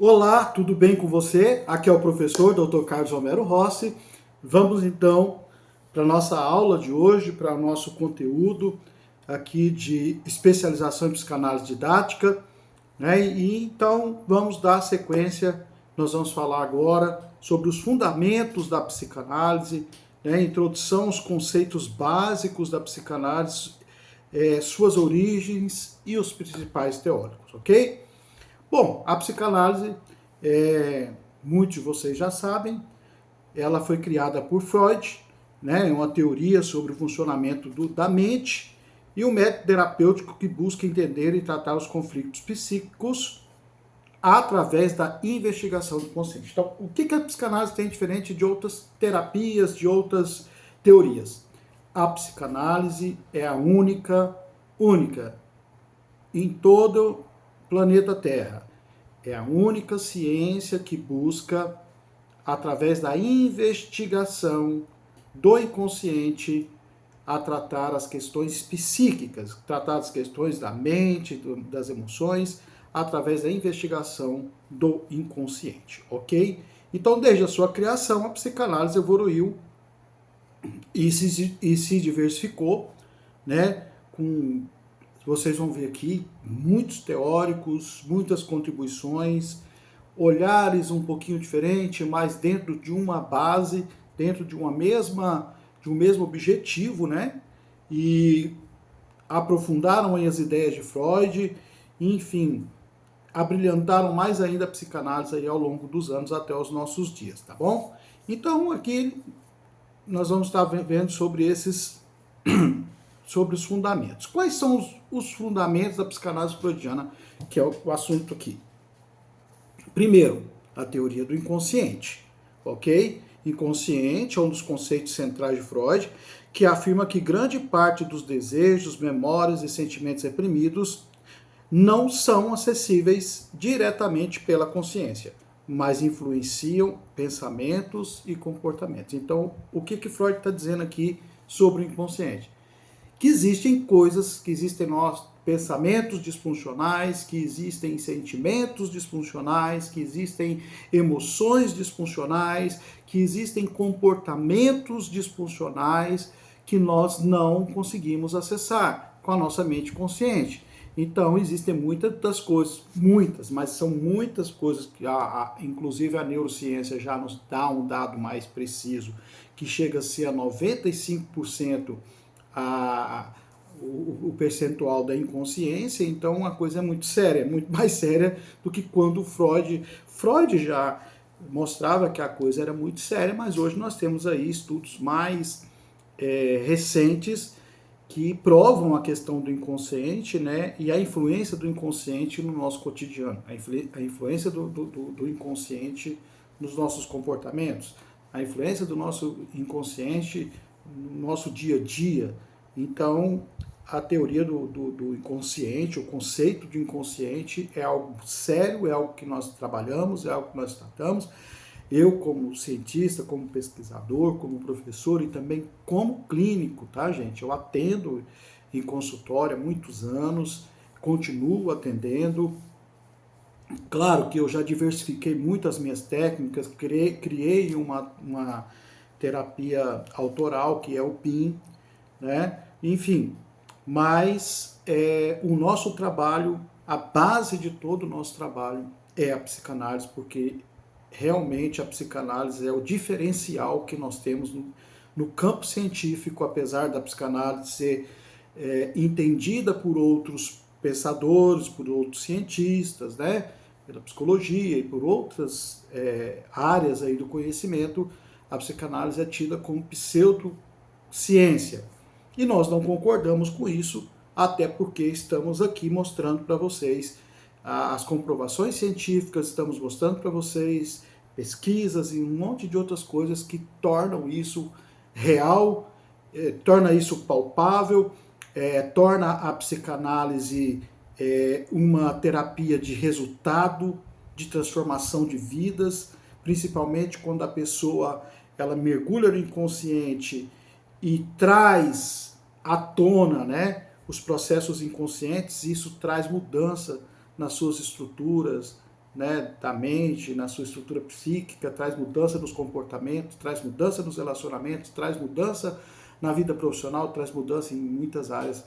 Olá, tudo bem com você? Aqui é o professor Dr. Carlos Romero Rossi. Vamos então para a nossa aula de hoje, para o nosso conteúdo aqui de especialização em psicanálise didática, né? E então vamos dar sequência. Nós vamos falar agora sobre os fundamentos da psicanálise, né? Introdução aos conceitos básicos da psicanálise, suas origens e os principais teóricos, ok? Bom, a psicanálise, muitos de vocês já sabem, ela foi criada por Freud, né? É uma teoria sobre o funcionamento da mente e um método terapêutico que busca entender e tratar os conflitos psíquicos através da investigação do consciente. Então, o que a psicanálise tem diferente de outras terapias, de outras teorias? A psicanálise é a única em todo o planeta Terra. É a única ciência que busca, através da investigação do inconsciente, a tratar as questões psíquicas, tratar as questões da mente, das emoções, através da investigação do inconsciente, ok? Então, desde a sua criação, a psicanálise evoluiu e se diversificou, né? Vocês vão ver aqui muitos teóricos, muitas contribuições, olhares um pouquinho diferentes, mas dentro de uma base, dentro de de um mesmo objetivo, né? E aprofundaram aí as ideias de Freud, enfim, abrilhantaram mais ainda a psicanálise aí ao longo dos anos até os nossos dias, tá bom? Então aqui nós vamos estar vendo sobre sobre os fundamentos. Quais são os fundamentos da psicanálise freudiana, que é o assunto aqui? Primeiro, a teoria do inconsciente, ok? Inconsciente é um dos conceitos centrais de Freud, que afirma que grande parte dos desejos, memórias e sentimentos reprimidos não são acessíveis diretamente pela consciência, mas influenciam pensamentos e comportamentos. Então, o que Freud está dizendo aqui sobre o inconsciente? Que existem coisas, que existem pensamentos disfuncionais, que existem sentimentos disfuncionais, que existem emoções disfuncionais, que existem comportamentos disfuncionais que nós não conseguimos acessar com a nossa mente consciente. Então, existem muitas das coisas, muitas, mas são muitas coisas que, inclusive, a neurociência já nos dá um dado mais preciso, que chega a ser a 95% o percentual da inconsciência. Então a coisa é muito séria, muito mais séria do que quando Freud já mostrava que a coisa era muito séria, mas hoje nós temos aí estudos mais recentes que provam a questão do inconsciente, né, e a influência do inconsciente no nosso cotidiano, a influência do inconsciente nos nossos comportamentos, a influência do nosso inconsciente no nosso dia a dia. Então, a teoria do inconsciente, o conceito de inconsciente é algo sério, é algo que nós trabalhamos, é algo que nós tratamos. Eu, como cientista, como pesquisador, como professor e também como clínico, tá, gente? Eu atendo em consultório há muitos anos, continuo atendendo. Claro que eu já diversifiquei muito as minhas técnicas, criei uma terapia autoral, que é o PIN, né? Enfim, mas o nosso trabalho, a base de todo o nosso trabalho é a psicanálise, porque realmente a psicanálise é o diferencial que nós temos no campo científico, apesar da psicanálise ser entendida por outros pensadores, por outros cientistas, né? Pela psicologia e por outras áreas aí do conhecimento, a psicanálise é tida como pseudociência. E nós não concordamos com isso, até porque estamos aqui mostrando para vocês as comprovações científicas, estamos mostrando para vocês pesquisas e um monte de outras coisas que tornam isso real, torna isso palpável, torna a psicanálise uma terapia de resultado, de transformação de vidas, principalmente quando a pessoa ela mergulha no inconsciente e traz à tona, né, os processos inconscientes. Isso traz mudança nas suas estruturas, né, da mente, na sua estrutura psíquica, traz mudança nos comportamentos, traz mudança nos relacionamentos, traz mudança na vida profissional, traz mudança em muitas áreas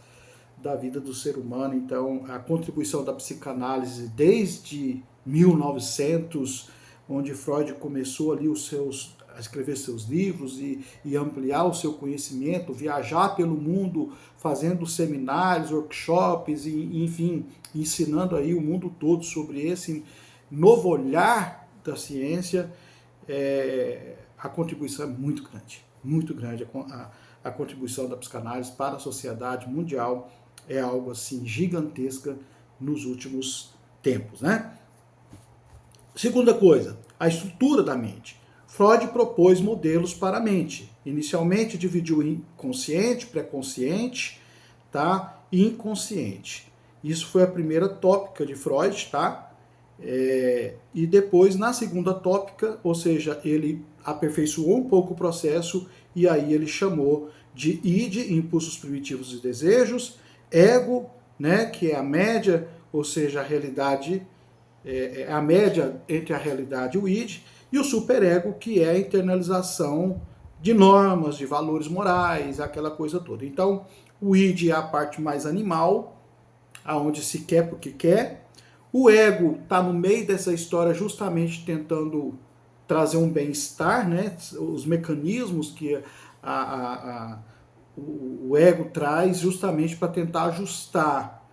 da vida do ser humano. Então, a contribuição da psicanálise desde 1900, onde Freud começou ali a escrever seus livros e ampliar o seu conhecimento, viajar pelo mundo, fazendo seminários, workshops, e, enfim, ensinando aí o mundo todo sobre esse novo olhar da ciência. A contribuição é muito grande. A contribuição da psicanálise para a sociedade mundial é algo assim gigantesca nos últimos tempos, né? Segunda coisa, a estrutura da mente. Freud propôs modelos para a mente. Inicialmente dividiu em consciente, pré-consciente, tá? E inconsciente. Isso foi a primeira tópica de Freud, tá? E depois, na segunda tópica, ou seja, ele aperfeiçoou um pouco o processo e aí ele chamou de id, impulsos primitivos e desejos, ego, né, que é a média, ou seja, a realidade, a média entre a realidade e o id, e o superego, que é a internalização de normas, de valores morais, aquela coisa toda. Então, o id é a parte mais animal, aonde se quer porque quer. O ego está no meio dessa história justamente tentando trazer um bem-estar, né? Os mecanismos que o ego traz justamente para tentar ajustar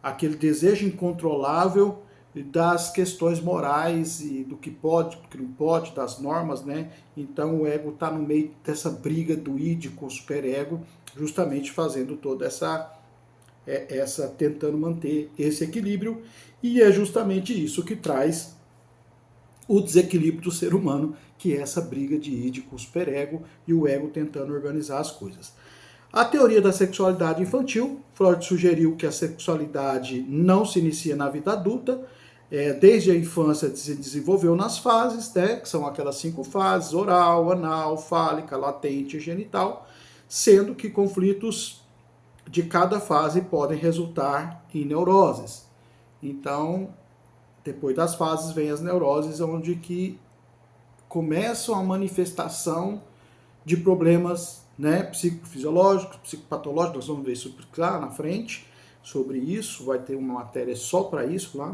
aquele desejo incontrolável das questões morais e do que pode, do que não pode, das normas, né? Então o ego está no meio dessa briga do id com o superego, justamente fazendo toda essa tentando manter esse equilíbrio, e é justamente isso que traz o desequilíbrio do ser humano, que é essa briga de id com o superego e o ego tentando organizar as coisas. A teoria da sexualidade infantil, Freud sugeriu que a sexualidade não se inicia na vida adulta, desde a infância se desenvolveu nas fases, né, que são aquelas 5 fases, oral, anal, fálica, latente e genital, sendo que conflitos de cada fase podem resultar em neuroses. Então, depois das fases vem as neuroses, onde que começam a manifestação de problemas, né, psicofisiológicos, psicopatológicos. Nós vamos ver isso lá na frente, sobre isso, vai ter uma matéria só para isso, lá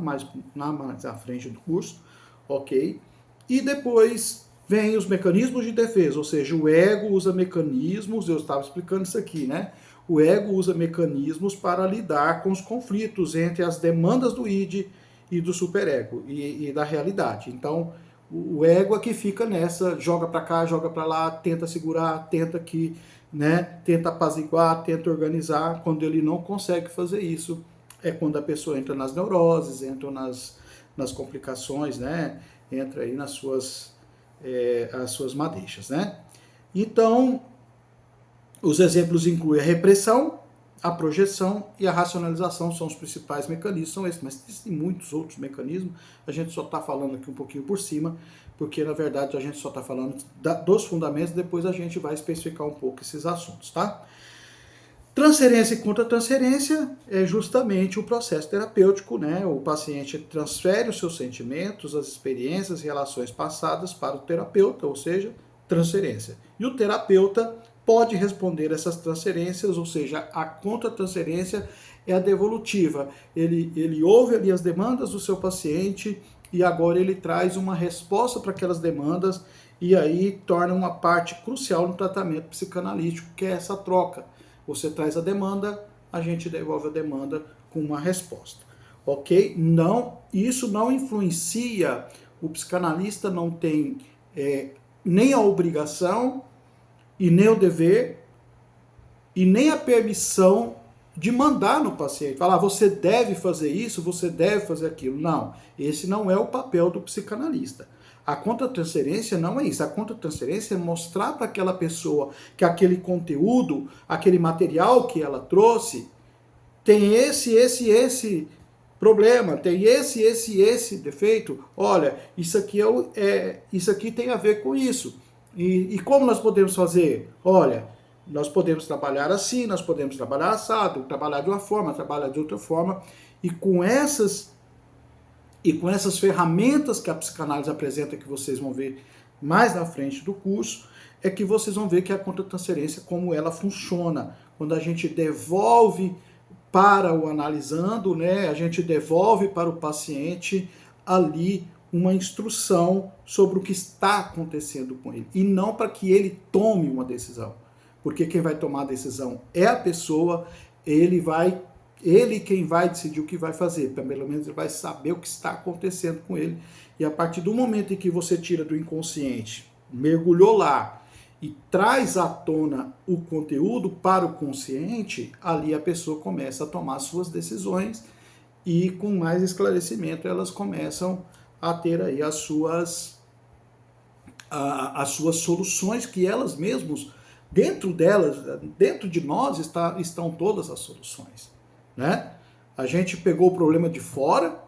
mais à frente do curso, ok? E depois vem os mecanismos de defesa, ou seja, o ego usa mecanismos, eu estava explicando isso aqui, né? O ego usa mecanismos para lidar com os conflitos entre as demandas do id e do superego e da realidade. Então, o ego é que fica nessa, joga para cá, joga para lá, tenta segurar, tenta que, né, tenta apaziguar, tenta organizar. Quando ele não consegue fazer isso, é quando a pessoa entra nas neuroses, entra nas complicações, né, entra aí nas as suas madeixas, né. Então, os exemplos incluem a repressão, a projeção e a racionalização, são os principais mecanismos, são esses, mas existem muitos outros mecanismos, a gente só está falando aqui um pouquinho por cima, porque na verdade a gente só está falando dos fundamentos, depois a gente vai especificar um pouco esses assuntos, tá? Transferência e contra-transferência é justamente o processo terapêutico, né? O paciente transfere os seus sentimentos, as experiências e relações passadas para o terapeuta, ou seja, transferência. E o terapeuta pode responder essas transferências, ou seja, a contra-transferência é a devolutiva. Ele ouve ali as demandas do seu paciente e agora ele traz uma resposta para aquelas demandas e aí torna uma parte crucial no tratamento psicanalítico, que é essa troca. Você traz a demanda, a gente devolve a demanda com uma resposta. Ok? Não, isso não influencia, o psicanalista não tem nem a obrigação e nem o dever e nem a permissão de mandar no paciente, falar, você deve fazer isso, você deve fazer aquilo. Não, esse não é o papel do psicanalista. A contra-transferência não é isso. A contra-transferência é mostrar para aquela pessoa que aquele conteúdo, aquele material que ela trouxe, tem esse problema, tem esse defeito. Olha, isso aqui, isso aqui tem a ver com isso. E como nós podemos fazer? Olha, nós podemos trabalhar assim, nós podemos trabalhar assado, trabalhar de uma forma, trabalhar de outra forma. E com essas E com essas ferramentas que a psicanálise apresenta, que vocês vão ver mais na frente do curso, é que vocês vão ver que a contratransferência, como ela funciona. Quando a gente devolve para o analisando, né, a gente devolve para o paciente ali uma instrução sobre o que está acontecendo com ele. E não para que ele tome uma decisão. Porque quem vai tomar a decisão é a pessoa, ele quem vai decidir o que vai fazer, pelo menos ele vai saber o que está acontecendo com ele. E a partir do momento em que você tira do inconsciente, mergulhou lá e traz à tona o conteúdo para o consciente, ali a pessoa começa a tomar suas decisões e com mais esclarecimento elas começam a ter aí as suas soluções que elas mesmas, dentro delas, dentro de nós estão todas as soluções. Né? A gente pegou o problema de fora,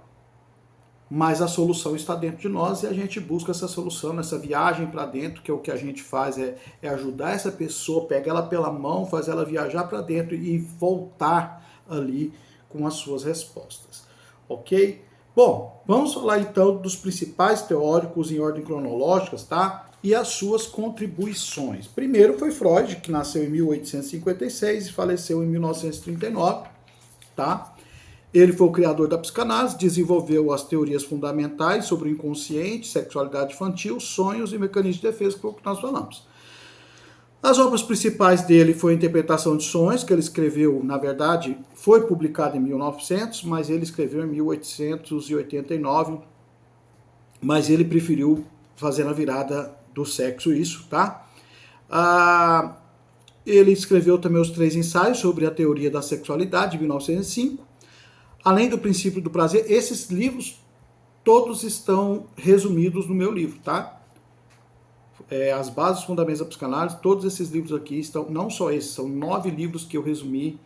mas a solução está dentro de nós e a gente busca essa solução nessa viagem para dentro, que é o que a gente faz, é ajudar essa pessoa, pegar ela pela mão, fazer ela viajar para dentro e voltar ali com as suas respostas. Ok? Bom, vamos falar então dos principais teóricos em ordem cronológica, tá? E as suas contribuições. Primeiro foi Freud, que nasceu em 1856 e faleceu em 1939. Tá? Ele foi o criador da psicanálise, desenvolveu as teorias fundamentais sobre o inconsciente, sexualidade infantil, sonhos e mecanismos de defesa, que foi o que nós falamos. As obras principais dele foi a Interpretação de Sonhos, que ele escreveu, na verdade, foi publicado em 1900, mas ele escreveu em 1889, mas ele preferiu fazer na virada do sexo isso, tá? Ele escreveu também os 3 ensaios sobre a teoria da sexualidade, de 1905. Além do princípio do prazer, esses livros todos estão resumidos no meu livro, tá? As bases fundamentais da psicanálise, todos esses livros aqui estão, não só esses, são 9 livros que eu resumi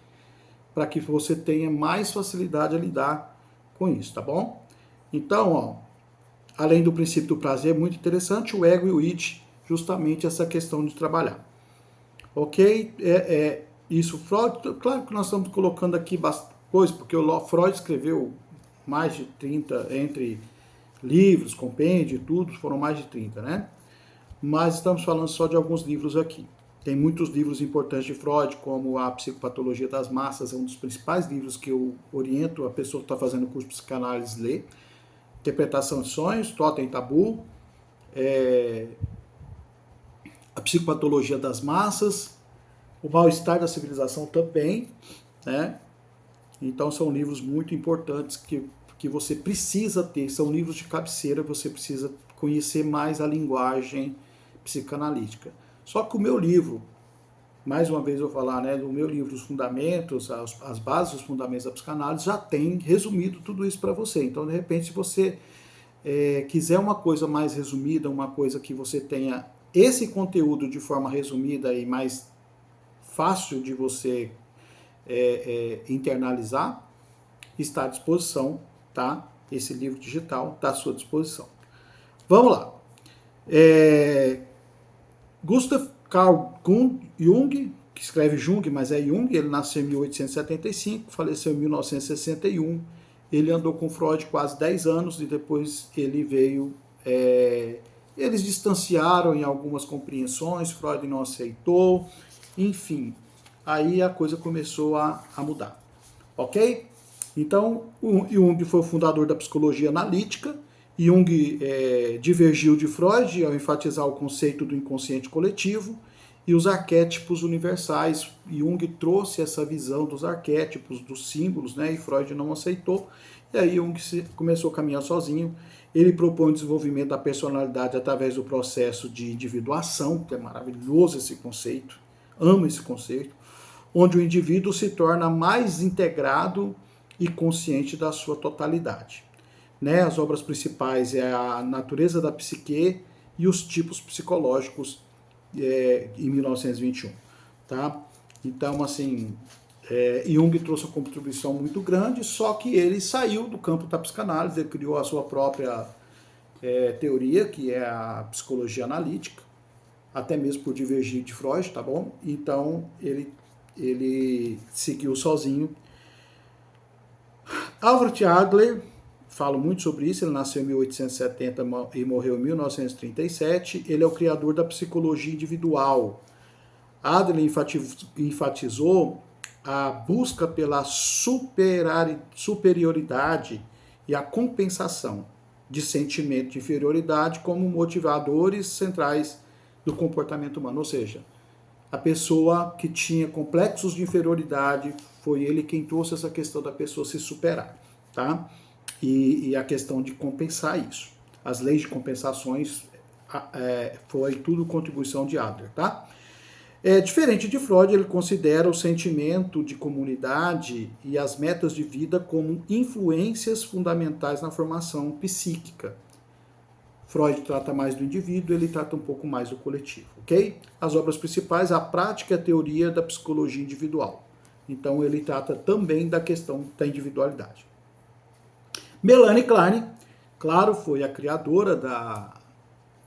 para que você tenha mais facilidade a lidar com isso, tá bom? Então, ó, além do princípio do prazer, muito interessante, o ego e o id, justamente essa questão de trabalhar. Ok? Isso, Freud, claro que nós estamos colocando aqui bastante coisa, porque o Freud escreveu mais de 30, entre livros, compêndio e tudo, foram mais de 30, né? Mas estamos falando só de alguns livros aqui. Tem muitos livros importantes de Freud, como a Psicopatologia das Massas, é um dos principais livros que eu oriento a pessoa que está fazendo o curso de psicanálise ler. Interpretação de Sonhos, Totem e Tabu, a Psicopatologia das Massas, o Mal-Estar da Civilização também, né? Então são livros muito importantes que você precisa ter, são livros de cabeceira, você precisa conhecer mais a linguagem psicanalítica. Só que o meu livro, mais uma vez eu vou falar, né, do meu livro, os fundamentos, as bases, os fundamentos da psicanálise, já tem resumido tudo isso para você. Então, de repente, se você quiser uma coisa mais resumida, uma coisa que você tenha esse conteúdo de forma resumida e mais fácil de você internalizar, está à disposição, tá? Esse livro digital está à sua disposição. Vamos lá. Gustav Carl Jung, que escreve Jung, mas é Jung, ele nasceu em 1875, faleceu em 1961, ele andou com Freud quase 10 anos e depois ele veio... eles distanciaram em algumas compreensões, Freud não aceitou, enfim, aí a coisa começou a mudar, ok? Então, o Jung foi o fundador da psicologia analítica. Jung divergiu de Freud ao enfatizar o conceito do inconsciente coletivo e os arquétipos universais. Jung trouxe essa visão dos arquétipos, dos símbolos, né? E Freud não aceitou. E aí Jung começou a caminhar sozinho. Ele propõe o desenvolvimento da personalidade através do processo de individuação, que é maravilhoso esse conceito, amo esse conceito, onde o indivíduo se torna mais integrado e consciente da sua totalidade. Né? As obras principais é a Natureza da Psique e os Tipos Psicológicos, em 1921. Tá? Então, assim, Jung trouxe uma contribuição muito grande, só que ele saiu do campo da psicanálise, ele criou a sua própria teoria, que é a psicologia analítica, até mesmo por divergir de Freud, tá bom? Então, ele seguiu sozinho. Alfred Adler falo muito sobre isso, ele nasceu em 1870 e morreu em 1937. Ele é o criador da psicologia individual. Adler enfatizou a busca pela superioridade e a compensação de sentimento de inferioridade como motivadores centrais do comportamento humano. Ou seja, a pessoa que tinha complexos de inferioridade, foi ele quem trouxe essa questão da pessoa se superar, tá? E a questão de compensar isso. As leis de compensações foi tudo contribuição de Adler, tá? Diferente de Freud, ele considera o sentimento de comunidade e as metas de vida como influências fundamentais na formação psíquica. Freud trata mais do indivíduo, ele trata um pouco mais do coletivo, ok? As obras principais, a prática e a teoria da psicologia individual. Então ele trata também da questão da individualidade. Melanie Klein, claro, foi a criadora da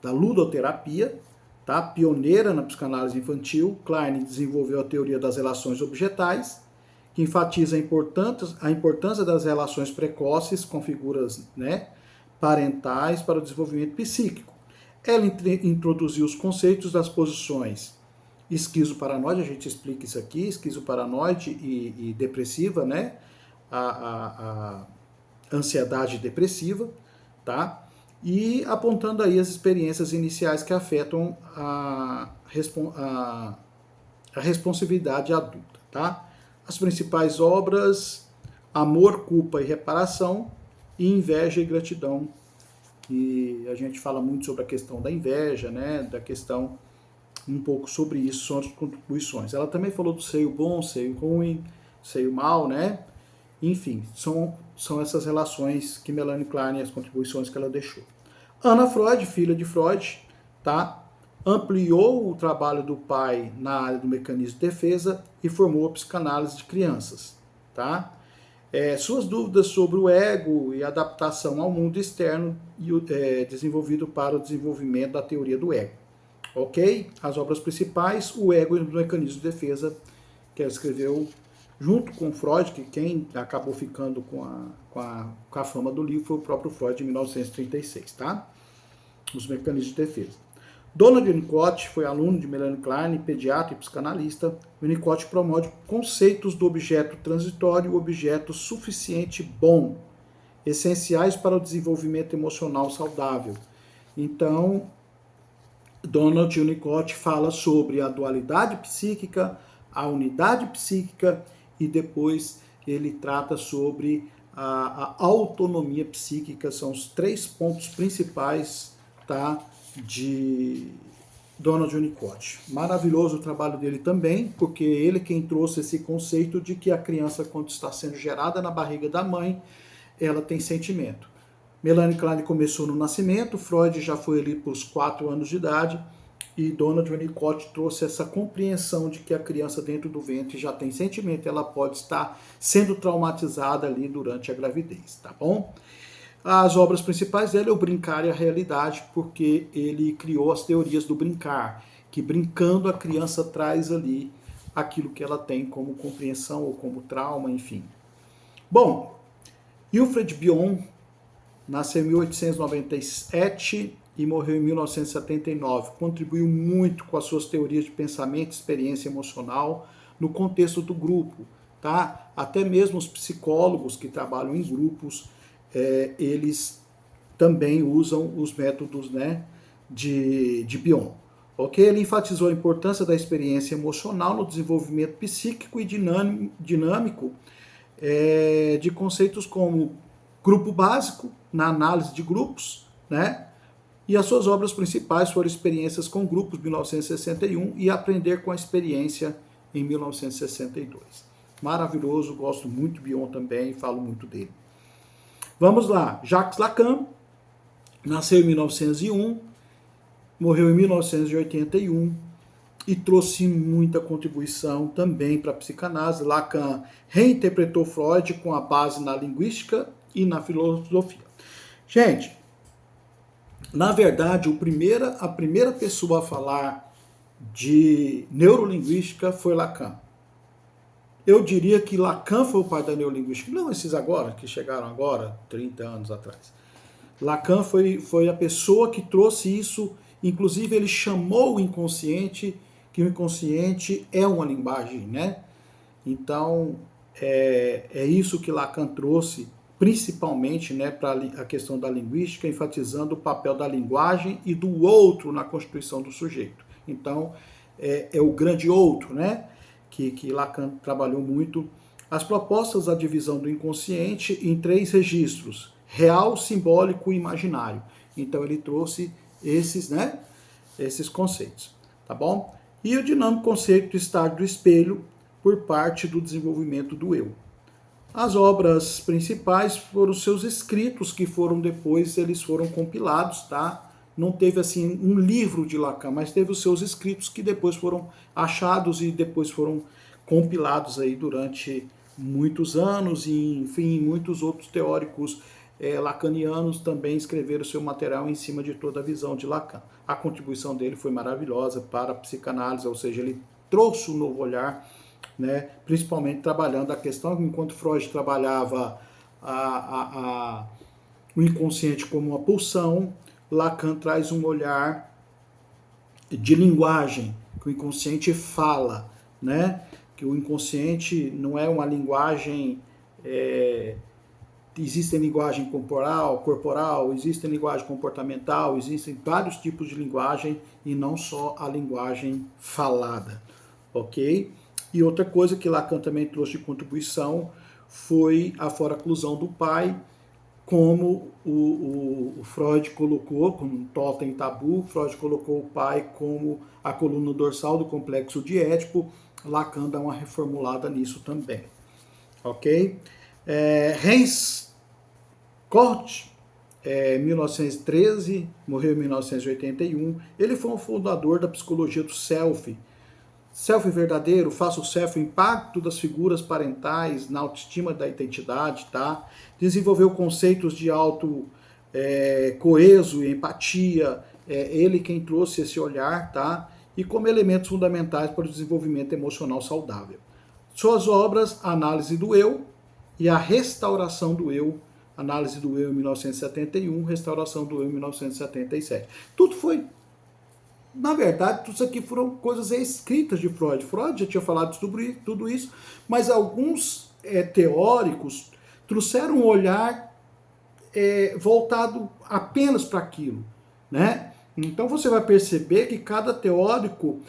ludoterapia, tá? Pioneira na psicanálise infantil. Klein desenvolveu a teoria das relações objetais, que enfatiza a importância das relações precoces com figuras, né, parentais para o desenvolvimento psíquico. Ela introduziu os conceitos das posições esquizoparanoide, a gente explica isso aqui, esquizoparanoide e depressiva, né? A ansiedade depressiva, tá? E apontando aí as experiências iniciais que afetam a responsividade adulta, tá? As principais obras: Amor, Culpa e Reparação, e Inveja e Gratidão. E a gente fala muito sobre a questão da inveja, né? Da questão um pouco sobre isso, são as contribuições. Ela também falou do seio bom, seio ruim, seio mal, né? Enfim, são essas relações que Melanie Klein e as contribuições que ela deixou. Anna Freud, filha de Freud, tá? Ampliou o trabalho do pai na área do mecanismo de defesa e formou a psicanálise de crianças, tá? Suas dúvidas sobre o ego e adaptação ao mundo externo desenvolvido para o desenvolvimento da teoria do ego. Ok? As obras principais: O Ego e o Mecanismo de Defesa, que ela escreveu junto com Freud, que quem acabou ficando com a fama do livro foi o próprio Freud, em 1936, tá? Os Mecanismos de Defesa. Donald Winnicott foi aluno de Melanie Klein, pediatra e psicanalista. Winnicott promove conceitos do objeto transitório e o objeto suficiente bom, essenciais para o desenvolvimento emocional saudável. Então, Donald Winnicott fala sobre a dualidade psíquica, a unidade psíquica, e depois ele trata sobre a autonomia psíquica. São os 3 pontos principais, tá, de Donald Winnicott. Maravilhoso o trabalho dele também, porque ele quem trouxe esse conceito de que a criança, quando está sendo gerada na barriga da mãe, ela tem sentimento. Melanie Klein começou no nascimento, Freud já foi ali para os 4 anos de idade, e Donald Winnicott trouxe essa compreensão de que a criança dentro do ventre já tem sentimento, ela pode estar sendo traumatizada ali durante a gravidez, tá bom? As obras principais dele é o Brincar e a Realidade, porque ele criou as teorias do brincar, que brincando a criança traz ali aquilo que ela tem como compreensão ou como trauma, enfim. Bom, Wilfred Bion nasceu em 1897 e morreu em 1979. Contribuiu muito com as suas teorias de pensamento e experiência emocional no contexto do grupo, tá? Até mesmo os psicólogos que trabalham em grupos, eles também usam os métodos, né, de Bion. Ok? Ele enfatizou a importância da experiência emocional no desenvolvimento psíquico e dinâmico de conceitos como grupo básico, na análise de grupos, né? E as suas obras principais foram Experiências com Grupos, 1961, e Aprender com a Experiência, em 1962. Maravilhoso, gosto muito de Bion também, falo muito dele. Vamos lá, Jacques Lacan, nasceu em 1901, morreu em 1981, e trouxe muita contribuição também para a psicanálise. Lacan reinterpretou Freud com a base na linguística e na filosofia. Gente, na verdade, a primeira pessoa a falar de neurolinguística foi Lacan. eu diria que Lacan foi o pai da neurolinguística, não esses agora, que chegaram agora, 30 anos atrás. Lacan foi a pessoa que trouxe isso, inclusive ele chamou o inconsciente, que o inconsciente é uma linguagem, né? Então, é isso que Lacan trouxe, principalmente, né, para a questão da linguística, enfatizando o papel da linguagem e do outro na constituição do sujeito. Então, é o grande outro, né, que Lacan trabalhou muito. As propostas da divisão do inconsciente em 3 registros: real, simbólico e imaginário. Então, ele trouxe esses, né, esses conceitos, tá bom? E o dinâmico conceito do estado do espelho, por parte do desenvolvimento do eu. As obras principais foram os seus escritos, que foram depois, eles foram compilados, tá? Não teve assim um livro de Lacan, mas teve os seus escritos que depois foram achados e depois foram compilados aí durante muitos anos e, enfim, muitos outros teóricos lacanianos também escreveram seu material em cima de toda a visão de Lacan. A contribuição dele foi maravilhosa para a psicanálise, ou seja, ele trouxe um novo olhar, né, principalmente trabalhando a questão, enquanto Freud trabalhava o inconsciente como uma pulsão, Lacan traz um olhar de linguagem, que o inconsciente fala, né, que o inconsciente não é uma linguagem, existe linguagem corporal, existe linguagem comportamental, existem vários tipos de linguagem e não só a linguagem falada, ok? E outra coisa que Lacan também trouxe de contribuição foi a foraclusão do pai, como o Freud colocou, como totem tabu, Freud colocou o pai como a coluna dorsal do complexo de Édipo, Lacan dá uma reformulada nisso também, ok? Heinz Kort, 1913, morreu em 1981, ele foi um fundador da psicologia do self, self verdadeiro, faça o self, o impacto das figuras parentais na autoestima da identidade, tá? Desenvolveu conceitos de auto coeso e empatia, ele quem trouxe esse olhar, tá? E como elementos fundamentais para o desenvolvimento emocional saudável. Suas obras, Análise do Eu e a Restauração do Eu, Análise do Eu em 1971, Restauração do Eu em 1977. Tudo foi, na verdade, tudo isso aqui foram coisas escritas de Freud. Freud já tinha falado sobre tudo isso, mas alguns teóricos trouxeram um olhar voltado apenas para aquilo, né? Então você vai perceber que cada teórico,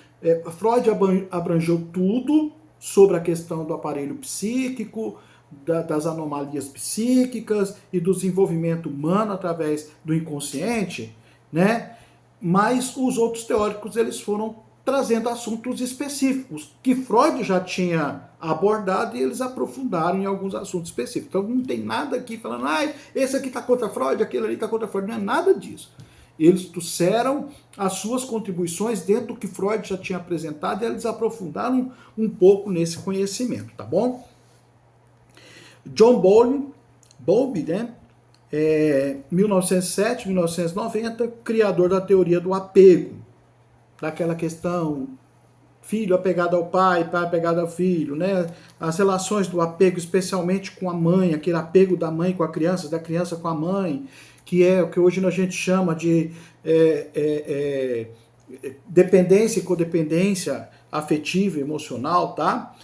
Freud abrangeu tudo sobre a questão do aparelho psíquico, das anomalias psíquicas e do desenvolvimento humano através do inconsciente, né? Mas os outros teóricos eles foram trazendo assuntos específicos que Freud já tinha abordado e eles aprofundaram em alguns assuntos específicos. Então não tem nada aqui falando, esse aqui está contra Freud, aquele ali está contra Freud, não é nada disso. Eles trouxeram as suas contribuições dentro do que Freud já tinha apresentado e eles aprofundaram um pouco nesse conhecimento, tá bom? John Bowlby, né? 1907, 1990, criador da teoria do apego, daquela questão filho apegado ao pai, pai apegado ao filho, né? As relações do apego, especialmente com a mãe, aquele apego da mãe com a criança, da criança com a mãe, que é o que hoje a gente chama de dependência e codependência afetiva e emocional, tá?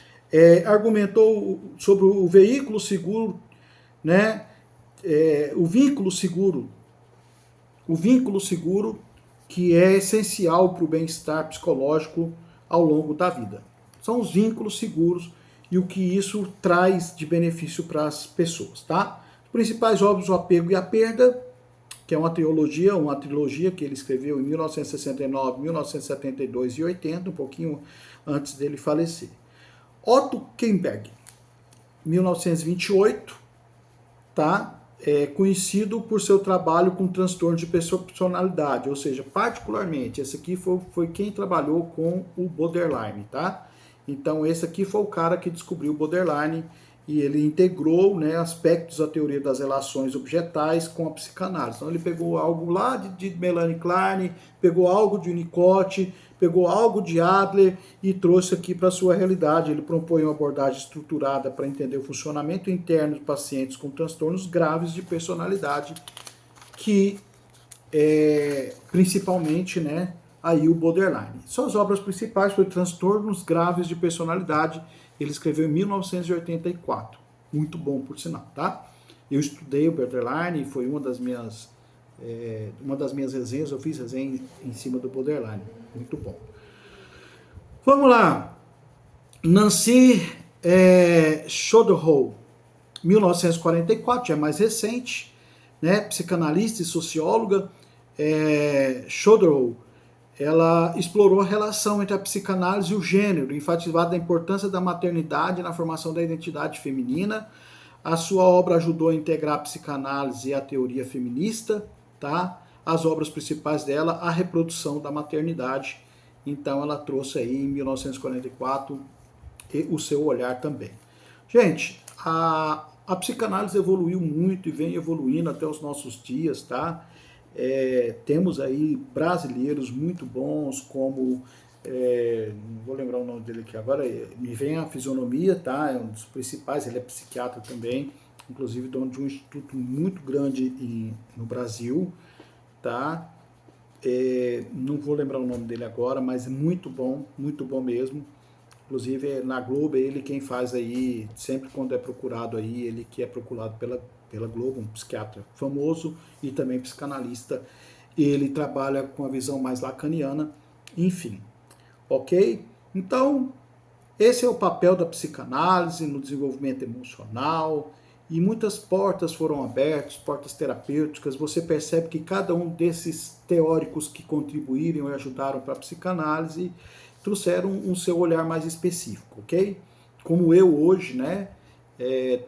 Argumentou sobre o veículo seguro, né? O vínculo seguro que é essencial para o bem-estar psicológico ao longo da vida. São os vínculos seguros e o que isso traz de benefício para as pessoas, tá? Os principais obras, O Apego e a Perda, que é uma trilogia que ele escreveu em 1969, 1972 e 80, um pouquinho antes dele falecer. Otto Kemperg, 1928, tá? Conhecido por seu trabalho com transtorno de personalidade, ou seja, particularmente, esse aqui foi quem trabalhou com o borderline, tá? Então, esse aqui foi o cara que descobriu o borderline e ele integrou, né, aspectos da teoria das relações objetais com a psicanálise. Então ele pegou algo lá de Melanie Klein, pegou algo de Winnicott, pegou algo de Adler e trouxe aqui para a sua realidade. Ele propõe uma abordagem estruturada para entender o funcionamento interno de pacientes com transtornos graves de personalidade, que principalmente, né, aí o borderline. Suas obras principais foram Transtornos Graves de Personalidade. Ele escreveu em 1984. Muito bom, por sinal, tá? Eu estudei o borderline, foi uma das minhas resenhas, eu fiz resenha em cima do borderline. Muito bom. Vamos lá. Nancy Schoedrow, 1944, já é mais recente, né? Psicanalista e socióloga. Schoedrow, ela explorou a relação entre a psicanálise e o gênero, enfatizando a importância da maternidade na formação da identidade feminina. A sua obra ajudou a integrar a psicanálise e a teoria feminista, tá? As obras principais dela, A Reprodução da Maternidade. Então ela trouxe aí em 1944 o seu olhar também. Gente, a psicanálise evoluiu muito e vem evoluindo até os nossos dias, tá? Temos aí brasileiros muito bons, como, não vou lembrar o nome dele aqui agora, me vem a fisionomia, tá? É um dos principais, ele é psiquiatra também, inclusive dono de um instituto muito grande no Brasil, tá? Não vou lembrar o nome dele agora, mas é muito bom mesmo. Inclusive na Globo é ele quem faz aí, sempre quando é procurado aí, ele que é procurado pela Globo, um psiquiatra famoso e também psicanalista. Ele trabalha com a visão mais lacaniana, enfim. Ok? Então, esse é o papel da psicanálise no desenvolvimento emocional, e muitas portas foram abertas, portas terapêuticas. Você percebe que cada um desses teóricos que contribuíram e ajudaram para a psicanálise trouxeram um seu olhar mais específico, ok? Como eu hoje, né,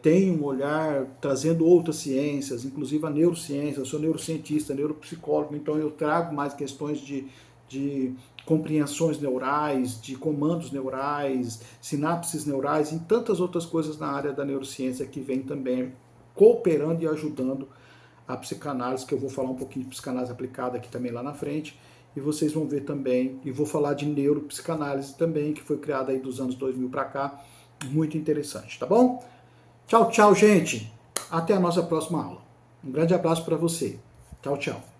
tenho um olhar trazendo outras ciências, inclusive a neurociência, eu sou neurocientista, neuropsicólogo, então eu trago mais questões de compreensões neurais, de comandos neurais, sinapses neurais e tantas outras coisas na área da neurociência que vem também cooperando e ajudando a psicanálise, que eu vou falar um pouquinho de psicanálise aplicada aqui também lá na frente, e vocês vão ver também, e vou falar de neuropsicanálise também, que foi criada aí dos anos 2000 para cá, muito interessante, tá bom? Tchau, tchau, gente! Até a nossa próxima aula. Um grande abraço para você. Tchau, tchau.